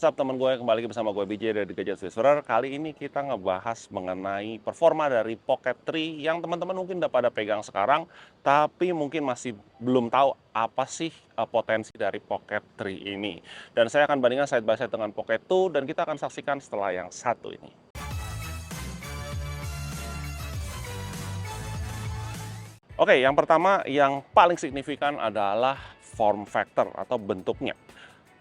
What's up teman gue, kembali lagi bersama gue BJ dari Gadget Whisperer. Kali ini kita ngebahas mengenai performa dari Pocket 3 yang teman-teman mungkin udah pada pegang sekarang, tapi mungkin masih belum tahu apa sih potensi dari Pocket 3 ini. Dan saya akan bandingkan side by side dengan Pocket 2 dan kita akan saksikan setelah yang satu ini. Oke, yang pertama yang paling signifikan adalah form factor atau bentuknya.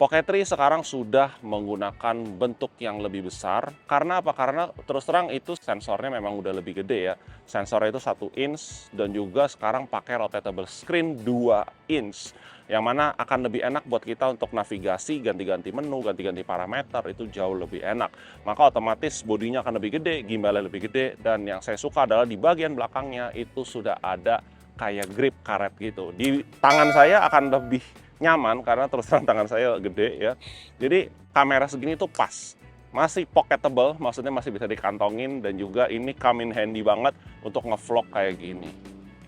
Pocket 3 sekarang sudah menggunakan bentuk yang lebih besar. Karena apa? Karena terus terang itu sensornya memang udah lebih gede ya. Sensornya itu 1 inch dan juga sekarang pakai rotatable screen 2 inch. Yang mana akan lebih enak buat kita untuk navigasi, ganti-ganti menu, ganti-ganti parameter, itu jauh lebih enak. Maka otomatis bodinya akan lebih gede, gimbalnya lebih gede, dan yang saya suka adalah di bagian belakangnya itu sudah ada kayak grip karet gitu. Di tangan saya akan lebih nyaman karena terus terang tangan saya gede ya. Jadi kamera segini tuh pas. Masih pocketable, maksudnya masih bisa dikantongin dan juga ini come in handy banget untuk ngevlog kayak gini.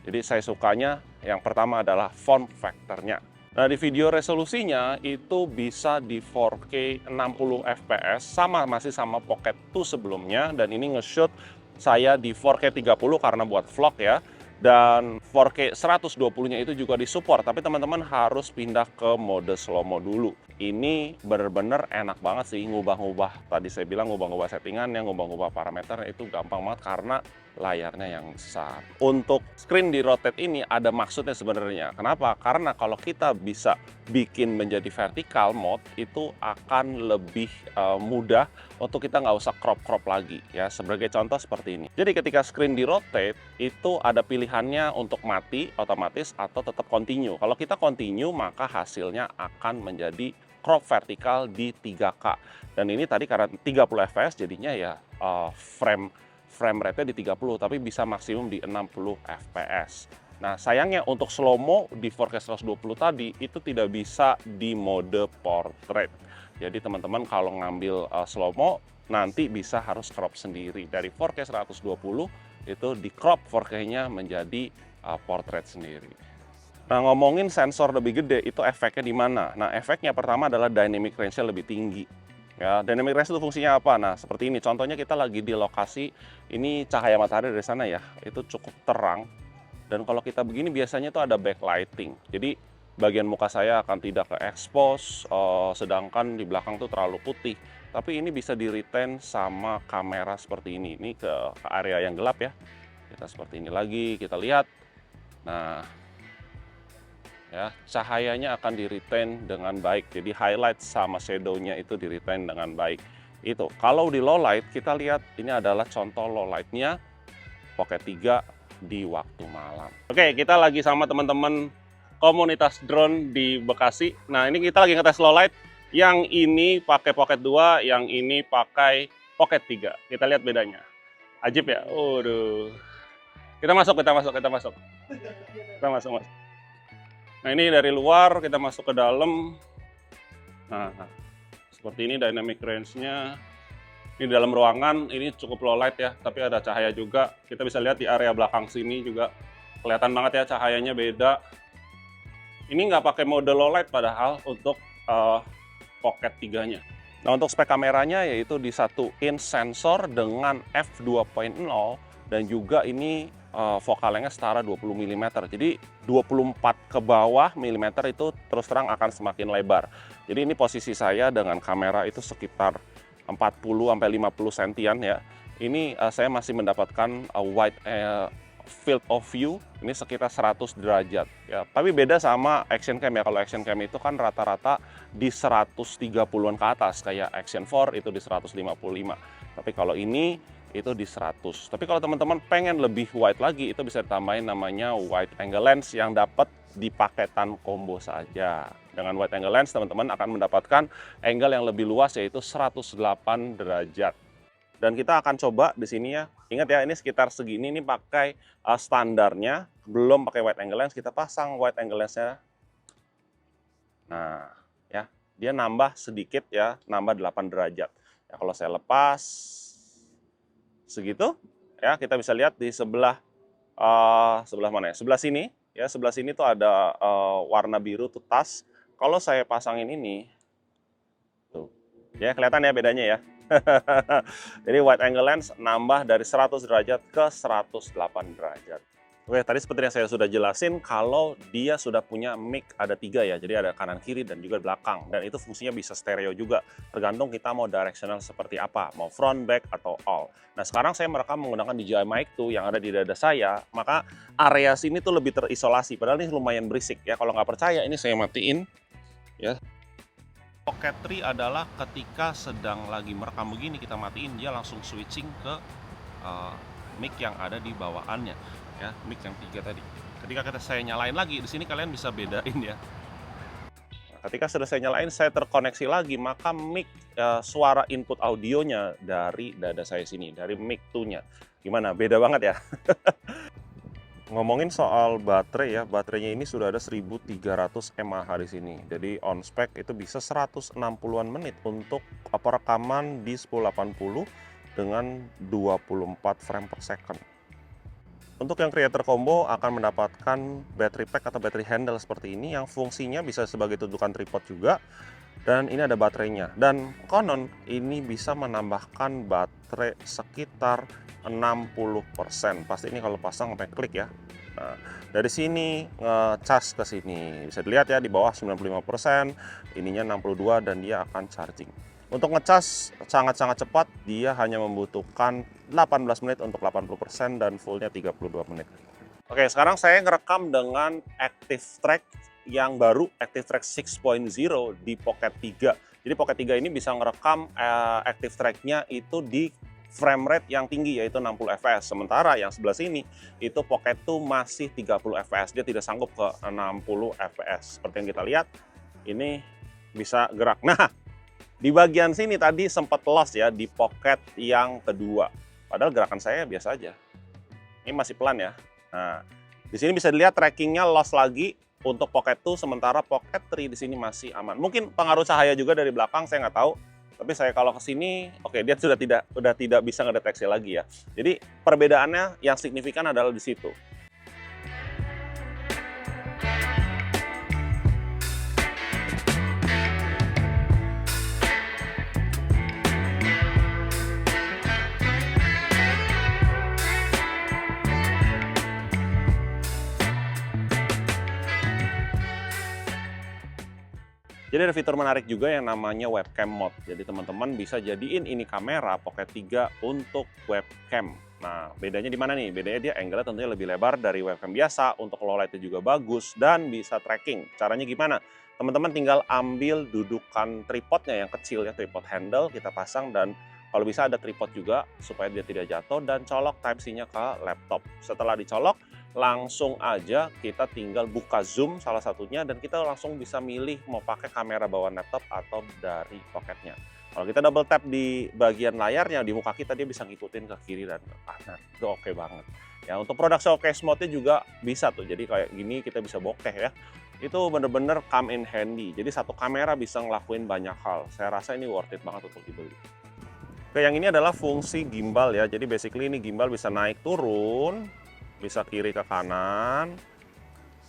Jadi saya sukanya yang pertama adalah form factor-nya. Nah, di video resolusinya itu bisa di 4K 60 fps masih sama Pocket 2 sebelumnya, dan ini nge-shoot saya di 4K 30 karena buat vlog ya. Dan 4K 120-nya itu juga disupport, tapi teman-teman harus pindah ke mode slow-mo dulu. Ini bener-bener enak banget sih ngubah-ngubah. Tadi saya bilang ngubah-ngubah settingannya, ngubah-ngubah parameternya itu gampang banget karena layarnya yang besar. Untuk screen di rotate ini ada maksudnya sebenarnya. Kenapa? Karena kalau kita bisa bikin menjadi vertical mode itu akan lebih mudah untuk kita nggak usah crop lagi ya. Sebagai contoh seperti ini. Jadi ketika screen di rotate itu ada pilihannya untuk mati otomatis atau tetap continue. Kalau kita continue maka hasilnya akan menjadi crop vertikal di 3K. Dan ini tadi karena 30 fps jadinya ya frame rate-nya di 30 tapi bisa maksimum di 60 fps. Nah, sayangnya untuk slow-mo di 4K 120 tadi itu tidak bisa di mode portrait. Jadi teman-teman kalau ngambil slow-mo nanti bisa harus crop sendiri. Dari 4K 120 itu di crop 4K-nya menjadi portrait sendiri. Nah, ngomongin sensor lebih gede itu efeknya di mana? Nah, efeknya pertama adalah dynamic range-nya lebih tinggi. Ya, dynamic range itu fungsinya apa? Nah, seperti ini. Contohnya kita lagi di lokasi, ini cahaya matahari dari sana ya, itu cukup terang. Dan kalau kita begini biasanya itu ada backlighting. Jadi bagian muka saya akan tidak ke expose, sedangkan di belakang tuh terlalu putih. Tapi ini bisa di retain sama kamera seperti ini. Ini ke area yang gelap ya. Kita seperti ini lagi, kita lihat. Nah, ya, cahayanya akan di retain dengan baik. Jadi highlight sama shadow-nya itu di retain dengan baik. Itu kalau di low light kita lihat ini adalah contoh low light-nya Pocket 3 di waktu malam. Oke, kita lagi sama teman-teman komunitas drone di Bekasi. Nah, ini kita lagi ngetes low light. Yang ini pakai Pocket 2, yang ini pakai Pocket 3. Kita lihat bedanya. Ajib ya? Waduh. Kita masuk. Kita masuk. Nah, ini dari luar kita masuk ke dalam. Nah, seperti ini dynamic range-nya. Ini dalam ruangan, ini cukup low light ya, tapi ada cahaya juga. Kita bisa lihat di area belakang sini juga kelihatan banget ya cahayanya beda. Ini nggak pakai mode low light padahal untuk Pocket 3-nya. Nah, untuk spek kameranya yaitu di 1 inch sensor dengan f2.0 dan juga ini focal length-nya setara 20 mm. Jadi 24 ke bawah milimeter itu terus terang akan semakin lebar. Jadi ini posisi saya dengan kamera itu sekitar 40 sampai 50 sentian ya. Ini saya masih mendapatkan wide field of view ini sekitar 100 derajat ya. Tapi beda sama action cam ya. Kalau action cam itu kan rata-rata di 130-an ke atas, kayak Action 4 itu di 155. Tapi kalau ini itu di 100. Tapi kalau teman-teman pengen lebih wide lagi, itu bisa ditambahin namanya wide angle lens yang dapat di paketan combo saja. Dengan wide angle lens teman-teman akan mendapatkan angle yang lebih luas yaitu 108 derajat. Dan kita akan coba di sini ya. Ingat ya, ini sekitar segini, ini pakai standarnya, belum pakai wide angle lens. Kita pasang wide angle lensnya. Nah, ya, dia nambah sedikit ya, nambah 8 derajat. Ya, kalau saya lepas segitu, ya kita bisa lihat di sebelah mana ya? Sebelah sini, ya sebelah sini tuh ada warna biru tuh tas. Kalau saya pasangin ini, tuh, Ya, kelihatan ya bedanya ya. Jadi wide angle lens nambah dari 100 derajat ke 108 derajat. Oke, tadi seperti yang saya sudah jelasin kalau dia sudah punya mic ada 3 ya. Jadi ada kanan kiri dan juga belakang, dan itu fungsinya bisa stereo juga. Tergantung kita mau directional seperti apa, mau front, back atau all. Nah, sekarang saya merekam menggunakan DJI Mic 2 yang ada di dada saya, maka area sini tuh lebih terisolasi. Padahal ini lumayan berisik ya. Kalau nggak percaya ini saya matiin ya. Pocket 3 adalah ketika sedang lagi merekam begini kita matiin, dia langsung switching ke mic yang ada di bawaannya ya, mic yang 3 tadi. Ketika saya nyalain lagi, di sini kalian bisa bedain ya. Nah, ketika sudah saya nyalain, saya terkoneksi lagi, maka mic suara input audionya dari dada saya sini, dari mic 2-nya. Gimana? Beda banget ya. Ngomongin soal baterai ya, baterainya ini sudah ada 1300 mAh di sini. Jadi on spec itu bisa 160-an menit untuk rekaman di 1080 dengan 24 frame per second. Untuk yang creator combo akan mendapatkan battery pack atau battery handle seperti ini yang fungsinya bisa sebagai tuntukan tripod juga, dan ini ada baterainya. Dan konon ini bisa menambahkan baterai sekitar 60%. Pasti ini kalau pasang sampai klik ya. Nah, dari sini ngecas ke sini. Bisa dilihat ya di bawah 95%, ininya 62 dan dia akan charging. Untuk ngecas sangat-sangat cepat, dia hanya membutuhkan 18 menit untuk 80% dan fullnya 32 menit. Oke, sekarang saya ngerekam dengan Active Track yang baru, Active Track 6.0 di Pocket 3. Jadi Pocket 3 ini bisa ngerekam Active Track-nya itu di frame rate yang tinggi, yaitu 60 fps. Sementara yang sebelah sini, itu Pocket 2 masih 30 fps. Dia tidak sanggup ke 60 fps. Seperti yang kita lihat, ini bisa gerak. Nah, di bagian sini tadi sempat lost ya di Pocket yang kedua. Padahal gerakan saya biasa aja. Ini masih pelan ya. Nah, di sini bisa dilihat trackingnya lost lagi untuk Pocket 2, sementara Pocket 3 di sini masih aman. Mungkin pengaruh cahaya juga dari belakang, saya nggak tahu. Tapi saya kalau ke sini, oke, dia sudah tidak bisa ngedeteksi lagi ya. Jadi perbedaannya yang signifikan adalah di situ. Jadi ada fitur menarik juga yang namanya webcam mode. Jadi teman-teman bisa jadiin ini kamera Pocket 3 untuk webcam. Nah, bedanya di mana nih? Bedanya dia angle-nya tentunya lebih lebar dari webcam biasa, untuk low light-nya juga bagus, dan bisa tracking. Caranya gimana? Teman-teman tinggal ambil dudukan tripodnya yang kecil ya, tripod handle, kita pasang, dan kalau bisa ada tripod juga supaya dia tidak jatuh, dan colok Type-C-nya ke laptop. Setelah dicolok, langsung aja kita tinggal buka zoom salah satunya, dan kita langsung bisa milih mau pakai kamera bawaan laptop atau dari pocketnya. Kalau kita double tap di bagian layarnya di muka kita, dia bisa ngikutin ke kiri dan ke kanan. Itu oke banget. Ya, untuk produk showcase mode-nya juga bisa tuh. Jadi kayak gini kita bisa bokeh ya. Itu bener-bener come in handy. Jadi satu kamera bisa ngelakuin banyak hal. Saya rasa ini worth it banget untuk dibeli. Oke, yang ini adalah fungsi gimbal ya. Jadi basically ini gimbal bisa naik turun, bisa kiri ke kanan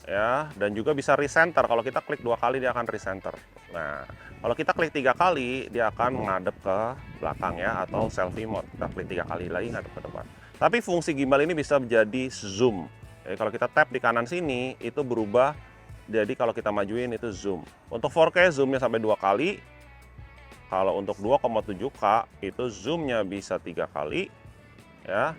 ya, dan juga bisa recenter. Kalau kita klik 2 kali dia akan recenter. Nah, kalau kita klik 3 kali dia akan menghadap ke belakang ya, atau selfie mode. Kita klik 3 kali lagi ngadep ke depan. Tapi fungsi gimbal ini bisa menjadi zoom. Jadi kalau kita tap di kanan sini itu berubah, jadi kalau kita majuin itu zoom. Untuk 4K zoomnya sampai 2 kali. Kalau untuk 2,7K itu zoomnya bisa 3 kali ya.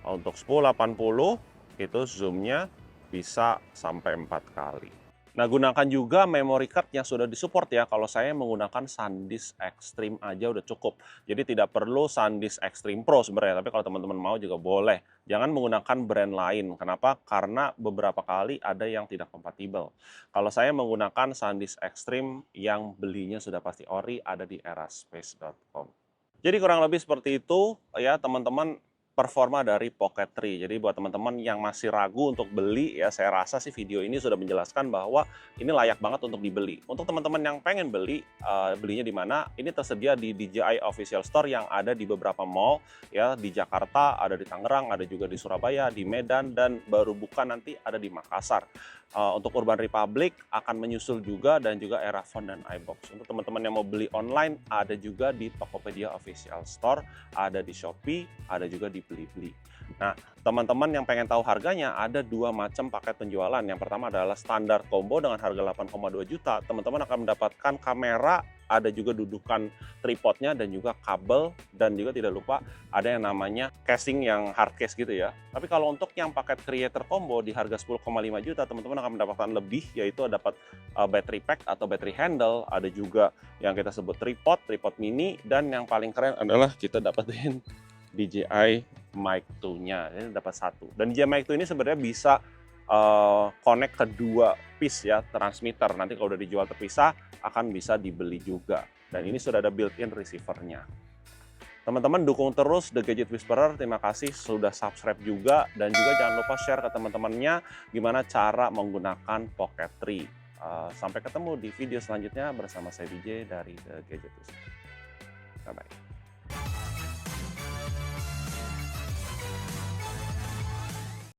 Untuk 1080 itu zoomnya bisa sampai 4 kali. Nah, gunakan juga memory card yang sudah disupport ya. Kalau saya menggunakan SanDisk Extreme aja udah cukup. Jadi tidak perlu SanDisk Extreme Pro sebenarnya, tapi kalau teman-teman mau juga boleh. Jangan menggunakan brand lain. Kenapa? Karena beberapa kali ada yang tidak kompatibel. Kalau saya menggunakan SanDisk Extreme yang belinya sudah pasti ori, ada di eraspace.com. Jadi kurang lebih seperti itu ya teman-teman. performa dari Pocket 3. Jadi buat teman-teman yang masih ragu untuk beli ya, saya rasa sih video ini sudah menjelaskan bahwa ini layak banget untuk dibeli. Untuk teman-teman yang pengen beli, belinya di mana? Ini tersedia di DJI Official Store yang ada di beberapa mall ya, di Jakarta, ada di Tangerang, ada juga di Surabaya, di Medan, dan baru buka nanti ada di Makassar. Untuk Urban Republic akan menyusul juga, dan juga Erafone dan iBox. Untuk teman-teman yang mau beli online, ada juga di Tokopedia Official Store, ada di Shopee, ada juga di Blibli. Nah, teman-teman yang pengen tahu harganya, ada dua macam paket penjualan. Yang pertama adalah standar combo dengan harga 8,2 juta. Teman-teman akan mendapatkan kamera, ada juga dudukan tripodnya, dan juga kabel, dan juga tidak lupa ada yang namanya casing yang hard case gitu ya. Tapi kalau untuk yang paket creator combo di harga 10,5 juta, teman-teman akan mendapatkan lebih, yaitu dapat battery pack atau battery handle, ada juga yang kita sebut tripod mini, dan yang paling keren adalah kita dapetin DJI Mic 2-nya. Ini dapat satu. Dan DJI Mic 2 ini sebenarnya bisa connect ke dua piece ya, transmitter. Nanti kalau udah dijual terpisah akan bisa dibeli juga. Dan ini sudah ada built-in receiver-nya. Teman-teman dukung terus The Gadget Whisperer. Terima kasih sudah subscribe juga, dan juga jangan lupa share ke teman-temannya gimana cara menggunakan Pocket 3. Sampai ketemu di video selanjutnya bersama saya DJ dari The Gadget Whisperer.